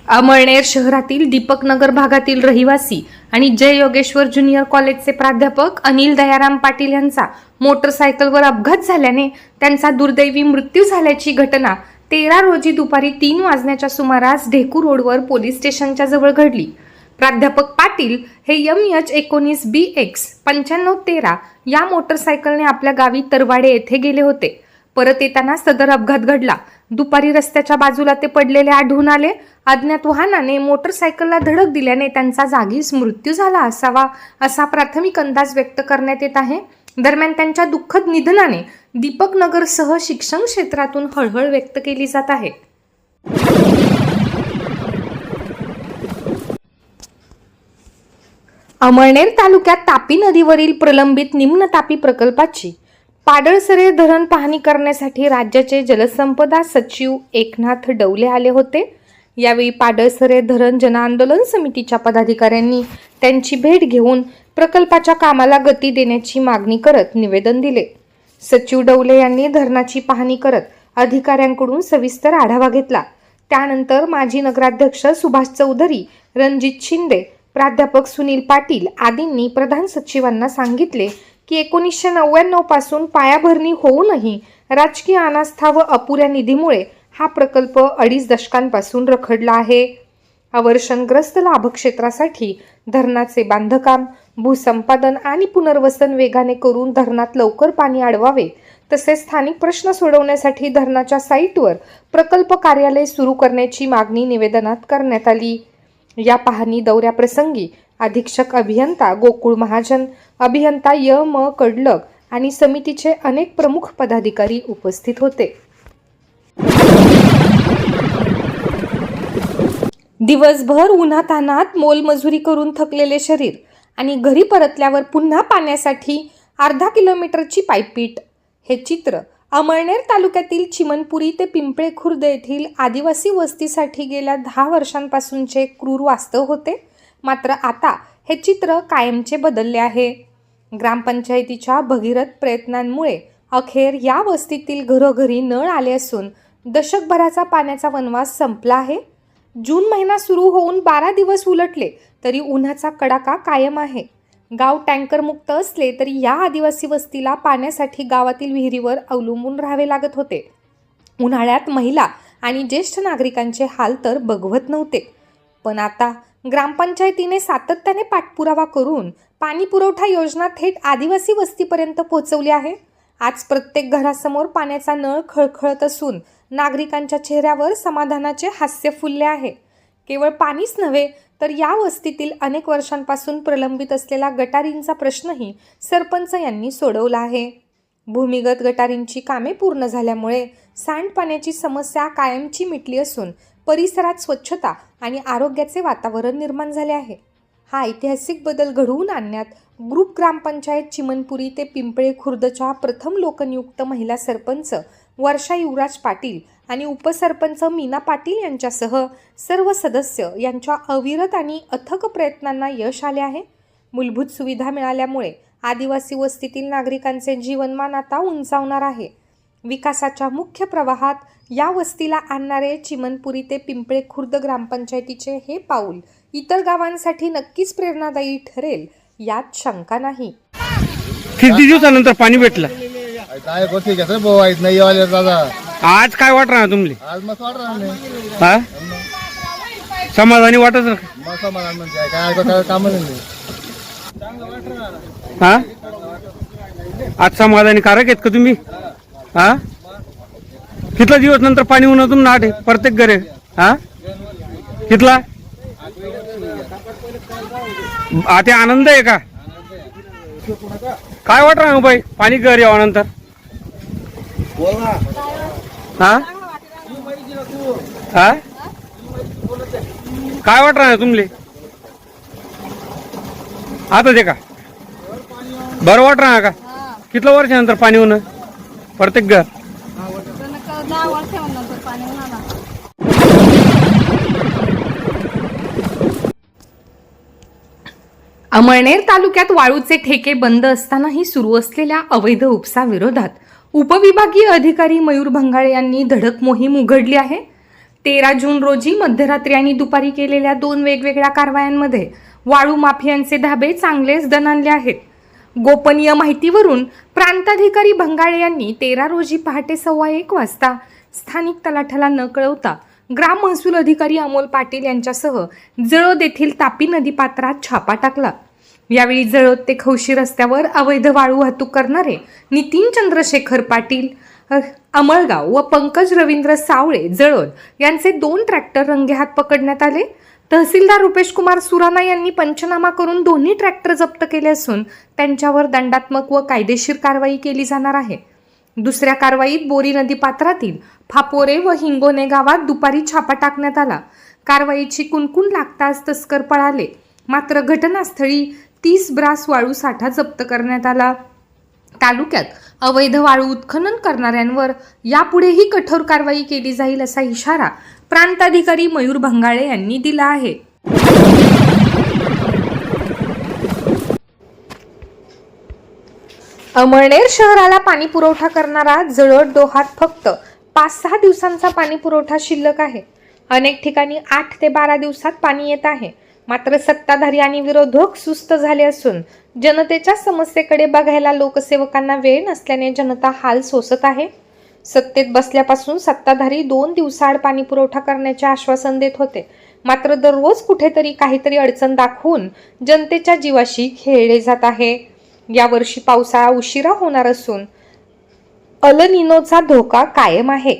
अमळनेर शहरातील दीपकनगर भागातील रहिवासी आणि जय योगेश्वर ज्युनियर कॉलेजचे प्राध्यापक अनिल दयाराम पाटील यांचा मोटरसायकलवर अपघात झाल्याने त्यांचा दुर्दैवी मृत्यू झाल्याची घटना 13 रोजी दुपारी 3 वाजण्याच्या सुमारास ढेकू रोडवर पोलीस स्टेशनच्या जवळ घडली। प्राध्यापक पाटील हे MH19BX 9513 या मोटरसायकलने आपल्या गावी तरवाडे येथे गेले होते। परत येताना सदर अपघात घडला। दुपारी रस्त्याच्या बाजूला ते पडलेले आढळून आले। अज्ञात वाहनाने मोटरसायकलला धडक दिल्याने त्यांचा जागीच मृत्यू झाला असावा असा प्राथमिक अंदाज व्यक्त करण्यात येत आहे। दरम्यान त्यांच्या दुःखद निधनाने दीपकनगरसह शिक्षण क्षेत्रातून हळहळ व्यक्त केली जात आहे। अमळनेर तालुक्यात तापी नदीवरील प्रलंबित निम्न तापी प्रकल्पाची पाडळसरे धरण पाहणी करण्यासाठी राज्याचे जलसंपदा सचिव एकनाथ डवले आले होते। यावेळी पाडळसरे धरण जनआंदोलन समितीच्या पदाधिकाऱ्यांनी त्यांची भेट घेऊन प्रकल्पाच्या कामाला गती देण्याची मागणी करत निवेदन दिले। सचिव डवले यांनी धरणाची पाहणी करत अधिकाऱ्यांकडून सविस्तर आढावा घेतला। त्यानंतर माजी नगराध्यक्ष सुभाष चौधरी, रणजित शिंदे, प्राध्यापक सुनील पाटील आदींनी प्रधान सचिवांना सांगितले की 1999 पासून पायाभरणी होऊनही राजकीय अनास्था व अपुऱ्या निधीमुळे हा प्रकल्प 2.5 दशकांपासून रखडला आहे। अवर्षणग्रस्त लाभक्षेत्रासाठी धरणाचे बांधकाम, भूसंपादन आणि पुनर्वसन वेगाने करून धरणात लवकर पाणी अडवावे, तसेच स्थानिक प्रश्न सोडवण्यासाठी धरणाच्या साईटवर प्रकल्प कार्यालय सुरू करण्याची मागणी निवेदनात करण्यात आली। या पाहणी दौऱ्याप्रसंगी अधीक्षक अभियंता गोकुळ महाजन, अभियंता M कडलक आणि समितीचे अनेक प्रमुख पदाधिकारी उपस्थित होते। दिवसभर उन्हातान्हात मोलमजुरी करून थकलेले शरीर आणि घरी परतल्यावर पुन्हा पाण्यासाठी अर्धा किलोमीटरची पायपीट, हे चित्र अमळनेर तालुक्यातील चिमनपुरी ते पिंपळे खुर्द येथील आदिवासी वस्तीसाठी गेल्या 10 वर्षांपासूनचे क्रूर वास्तव होते। मात्र आता हे चित्र कायमचे बदलले आहे। ग्रामपंचायतीच्या भगीरथ प्रयत्नांमुळे अखेर या वस्तीतील घरोघरी नळ आले असून दशकभराचा पाण्याचा वनवास संपला आहे। जून महिना सुरू होऊन 12 दिवस उलटले तरी उन्हाचा कडाका कायम आहे। गाव टँकर मुक्त असले तरी या आदिवासी वस्तीला पाण्यासाठी गावातील विहिरीवर अवलंबून राहावे लागत होते। उन्हाळ्यात महिला आणि ज्येष्ठ नागरिकांचे हाल तर बघवत नव्हते। पण आता ग्रामपंचायतीने सातत्याने पाठपुरावा करून पाणी पुरवठा योजना थेट आदिवासी वस्तीपर्यंत पोहोचवली आहे। आज प्रत्येक घरासमोर पाण्याचा नळ खळखळत असून नागरिकांच्या चेहऱ्यावर समाधानाचे हास्य फुलले आहे। केवळ पाणीच नव्हे तर या वस्तीतील अनेक वर्षांपासून प्रलंबित असलेला गटारींचा प्रश्नही सरपंच यांनी सोडवला आहे। भूमिगत गटारींची कामे पूर्ण झाल्यामुळे सांडपाण्याची समस्या कायमची मिटली असून परिसरात स्वच्छता आणि आरोग्याचे वातावरण निर्माण झाले आहे। हा ऐतिहासिक बदल घडवून आणण्यात ग्रुप ग्रामपंचायत चिमनपुरी ते पिंपळे खुर्दच्या प्रथम लोकनियुक्त महिला सरपंच वर्षा युवराज पाटील आणि उपसरपंच मीना पाटील यांच्यासह सर्व सदस्य यांच्या अविरत आणि अथक प्रयत्नांना यश आले आहे। मूलभूत सुविधा मिळाल्यामुळे आदिवासी वस्तीतील नागरिकांचे जीवनमान आता उंचावणार आहे। विकासाच्या मुख्य प्रवाहात या वस्तीला आणणारे चिमनपुरी ते पिंपळे खुर्द ग्रामपंचायतीचे हे पाऊल इतर गावांसाठी नक्कीच प्रेरणादायी ठरेल यात शंका नाही। किती दिवसानंतर पाणी भेटलं? काय गोष्टी घेतो भाऊ आहेत नाही आले दादा। आज काय वाटत राहा तुम्ही? आज मस्त वाटत नाही। हा, समाधानी वाटत राहा? मग समाधान म्हणजे काय काम नाही। हा, आज समाधानी कारक आहेत का तुम्ही? हा, कितला दिवस नंतर पाणी होणं तुम नाट आहे प्रत्येक घरे? हा, कितला आता आनंद आहे का? काय वाटत राहा बाई पाणी घर यावानंतर? हा हा, काय वाटत राहा तुमले आता ते का बरं वाटत राहा का? कितल्या वर्षानंतर पाणी होणं प्रत्येक घर? अमळनेर तालुक्यात वाळूचे ठेके बंद असतानाही सुरू असलेल्या अवैध उपसा विरोधात उपविभागीय अधिकारी मयूर भंगाळे यांनी धडक मोहीम उघडली आहे। 13 जून रोजी मध्यरात्री आणि दुपारी केलेल्या 2 वेगवेगळ्या कारवायांमध्ये वाळू माफियांचे धाबे चांगलेच दणाणले आहेत. गोपनीय माहितीवरून प्रांताधिकारी भंगाळे यांनी 13 रोजी पहाटे 1:15 वाजता स्थानिक तलाठ्याला न कळवता ग्राम महसूल अधिकारी अमोल पाटील यांच्यासह जळोद येथील तापी नदीपात्रात छापा टाकला. यावेळी जळोद ते खवशी रस्त्यावर अवैध वाळू वाहतूक करणारे नितीन चंद्रशेखर पाटील अमळगाव व पंकज रवींद्र सावळे जळोद यांचे 2 ट्रॅक्टर रंगेहात पकडण्यात आले. तहसीलदार रुपेश कुमार सुराणा यांनी पंचनामा करून दोन्ही ट्रॅक्टर जप्त केले असून त्यांच्यावर दंडात्मक व कायदेशीर कारवाई केली जाणार आहे. दुसऱ्या कारवाईत बोरी नदीपात्रातील फापोरे व हिंगोने गावात दुपारी छापा टाकण्यात आला. कारवाईची कुणकुण लागताच तस्कर पळाले. मात्र घटनास्थळी 30 ब्रास वाळू साठा जप्त करण्यात आला. तालुक्यात अवैध वाळू उत्खनन करणाऱ्यांवर यापुढेही कठोर कारवाई केली जाईल असा इशारा प्रांताधिकारी मयूर भंगाळे यांनी दिला आहे. अमळनेर शहराला पाणी पुरवठा करणारा जळोद डोहात फक्त 5-6 दिवसांचा पाणी पुरवठा शिल्लक आहे. अनेक ठिकाणी 8 ते 12 दिवसात पाणी येत आहे. मात्र सत्ताधारी आणि विरोधक सुस्त झाले असून जनतेच्या समस्येकडे बघायला लोकसेवकांना वेळ नसल्याने जनता हाल सोसत आहे. सत्तेत बसल्यापासून सत्ताधारी 2 दिवसाआड पाणी पुरवठा करण्याचे आश्वासन देत होते. मात्र दररोज कुठेतरी काहीतरी अडचण दाखवून जनतेच्या जीवाशी खेळले जात आहे. यावर्षी पावसाळा उशिरा होणार असून अल निनोचा धोका कायम आहे.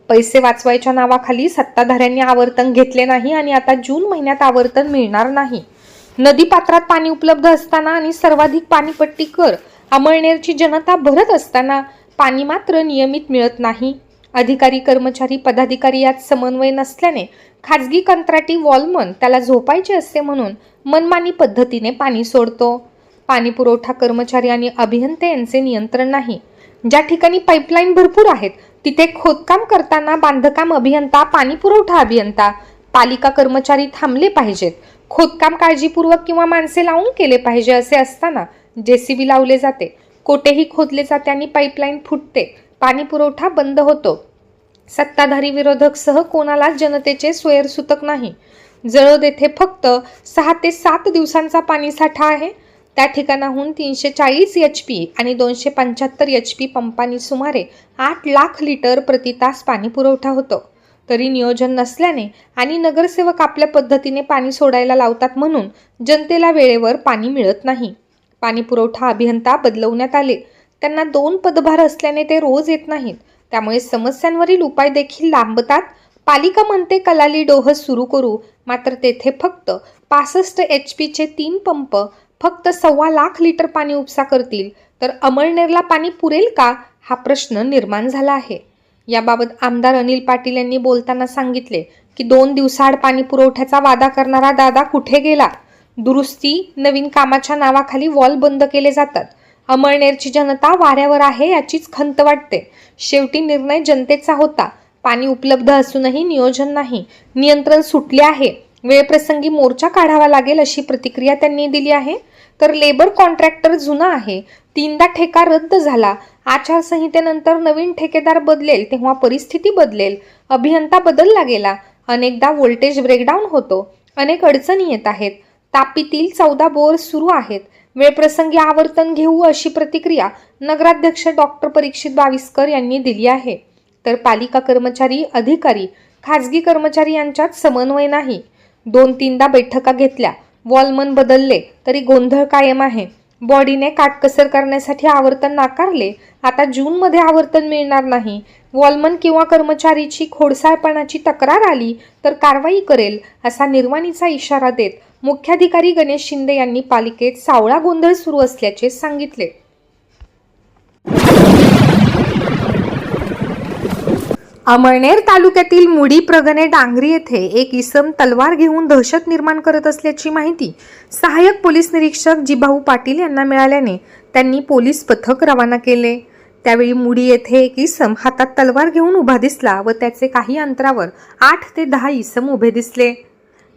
पैसे वाचवायच्या नावाखाली सत्ताधाऱ्यांनी आवर्तन घेतले नाही आणि आता जून महिन्यात आवर्तन मिळणार नाही. नदीपात्रात पाणी उपलब्ध असताना आणि सर्वाधिक पाणीपट्टी कर अमळनेरची जनता भरत असताना पाणी मात्र नियमित मिळत नाही. अधिकारी कर्मचारी पदाधिकारी यात समन्वय नसल्याने खाजगी कंत्राटी वॉलमन त्याला झोपायचे असते म्हणून मनमानी पद्धतीने पाणी सोडतो. पाणी पुरवठा कर्मचारी आणि अभियंते यांचे नियंत्रण नाही. ज्या ठिकाणी पाईपलाईन भरपूर आहेत तिथे खोदकाम करताना बांधकाम अभियंता, पाणी पुरवठा अभियंता, पालिका कर्मचारी थांबले पाहिजेत. खोदकाम काळजीपूर्वक किंवा माणसे लावून केले पाहिजे असे असताना JCB लावले जाते, कोठेही खोदले जाते आणि पाईपलाईन फुटते. पाणी पुरवठा बंद होतो. सत्ताधारी विरोधक सह कोणाला जनतेचे स्वैरसूतक नाही. जळोद येथे फक्त 6 ते 7 दिवसांचा पाणी साठा आहे. त्या ठिकाणाहून 340 HP आणि 275 HP पंपांनी सुमारे 8 लाख लिटर प्रति तास पाणी पुरवठा होतो. तरी नियोजन नसल्याने आणि नगरसेवक आपल्या पद्धतीने पाणी सोडायला लावतात म्हणून जनतेला वेळेवर पाणी मिळत नाही. पाणी पुरवठा अभियंता बदलवण्यात आले. त्यांना 2 पदभार असल्याने ते रोज येत नाहीत. त्यामुळे समस्यांवरील उपाय देखील लांबतात. पालिका म्हणते कलाली डोह सुरू करू, मात्र तेथे फक्त 65 HP 3 पंप फक्त 1.25 लाख लिटर पाणी उपसा करतील तर अमळनेरला पाणी पुरेल का हा प्रश्न निर्माण झाला आहे. याबाबत आमदार अनिल पाटील यांनी बोलताना सांगितले की 2 दिवसाआड पाणी पुरवठ्याचा वादा करणारा दादा कुठे गेला. दुरुस्ती नवीन कामाच्या नावाखाली वॉल बंद केले जातात. अमळनेरची जनता वाऱ्यावर आहे याचीच खंत वाटते. शेवटी निर्णय जनतेचा होता. पाणी उपलब्ध असूनही नियोजन नाही, नियंत्रण सुटले आहे. वेळप्रसंगी मोर्चा काढावा लागेल अशी प्रतिक्रिया त्यांनी दिली आहे. तर लेबर कॉन्ट्रॅक्टर जुना आहे. 3दा ठेका रद्द झाला. आचारसंहितेनंतर नवीन ठेकेदार बदलेल तेव्हा परिस्थिती बदलेल. अभियंता बदलला गेला. अनेकदा व्होल्टेज ब्रेकडाऊन होतो. अनेक अडचणी येत आहेत. तापीतील 14 बोर सुरू आहेत. वेळप्रसंगी आवर्तन घेऊ अशी प्रतिक्रिया नगराध्यक्ष डॉक्टर परीक्षित बाविस्कर यांनी दिली आहे. तर पालिका कर्मचारी, अधिकारी, खाजगी कर्मचारी यांच्यात समन्वय नाही. 2-3दा बैठका घेतल्या, वॉलमन बदलले तरी गोंधळ कायम आहे. बॉडीने काटकसर करण्यासाठी आवर्तन नाकारले. आता जूनमध्ये आवर्तन मिळणार नाही. वॉलमन किंवा कर्मचारीची खोडसाळपणाची तक्रार आली तर कारवाई करेल असा निर्वाणीचा इशारा देत मुख्याधिकारी गणेश शिंदे यांनी पालिकेत सावळा गोंधळ सुरू असल्याचे सांगितले. अमळनेर तालुक्यातील मुडी प्रगणे डांगरी येथे एक इसम तलवार घेऊन दहशत निर्माण करत असल्याची माहिती सहाय्यक पोलीस निरीक्षक जिभाऊ पाटील यांना मिळाल्याने त्यांनी पोलीस पथक रवाना केले. त्यावेळी मुडी येथे एक इसम हातात तलवार घेऊन उभा दिसला व त्याचे काही अंतरावर 8 ते 10 इसम उभे दिसले.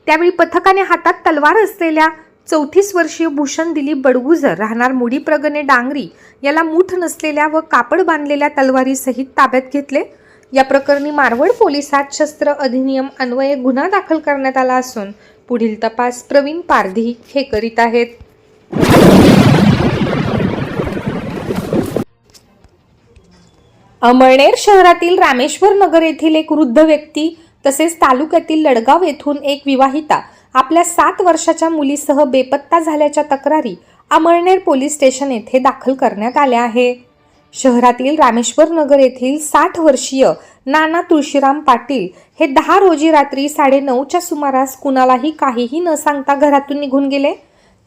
त्यावेळी पथकाने हातात तलवार असलेल्या 34 वर्षीय भूषण दिलीप बडगुजर राहणार मुडी प्रगणे डांगरी याला मूठ नसलेल्या व कापड बांधलेल्या तलवारीसहित ताब्यात घेतले. या प्रकरणी मारवड पोलिसात शस्त्र अधिनियम अन्वये गुन्हा दाखल करण्यात आला असून पुढील तपास प्रवीण पारधी हे करीत आहेत. अमळनेर शहरातील रामेश्वर नगर येथील एक वृद्ध व्यक्ती तसेच तालुक्यातील लडगाव येथून एक विवाहिता आपल्या 7 वर्षाच्या मुलीसह बेपत्ता झाल्याच्या तक्रारी अमळनेर पोलीस स्टेशन येथे दाखल करण्यात आल्या आहे. शहरातील रामेश्वर नगर येथील 60 वर्षीय नाना तुळशीराम पाटील हे 10 रोजी रात्री 9:30च्या सुमारास कुणालाही काहीही न सांगता घरातून निघून गेले.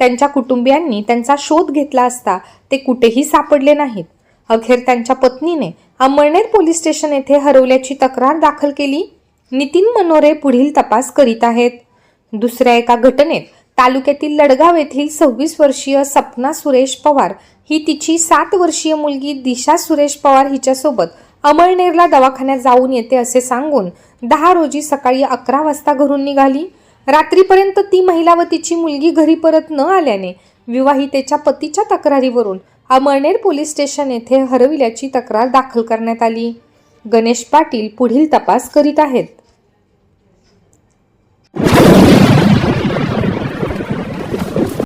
त्यांच्या कुटुंबियांनी त्यांचा शोध घेतला असता ते कुठेही सापडले नाहीत. अखेर त्यांच्या पत्नीने अमळनेर पोलीस स्टेशन येथे हरवल्याची तक्रार दाखल केली. नितीन मनोरे पुढील तपास करीत आहेत. दुसऱ्या एका घटनेत तालुक्यातील लडगाव येथील 26 वर्षीय सपना सुरेश पवार ही तिची 7 वर्षीय मुलगी दिशा सुरेश पवार हिच्यासोबत अमळनेरला दवाखान्यात जाऊन येते असे सांगून 10 रोजी सकाळी 11 वाजता घरून निघाली. रात्रीपर्यंत ती महिला व तिची मुलगी घरी परत न आल्याने विवाहितेच्या पतीच्या तक्रारीवरून अमळनेर पोलीस स्टेशन येथे हरविल्याची तक्रार दाखल करण्यात आली. गणेश पाटील पुढील तपास करीत आहेत.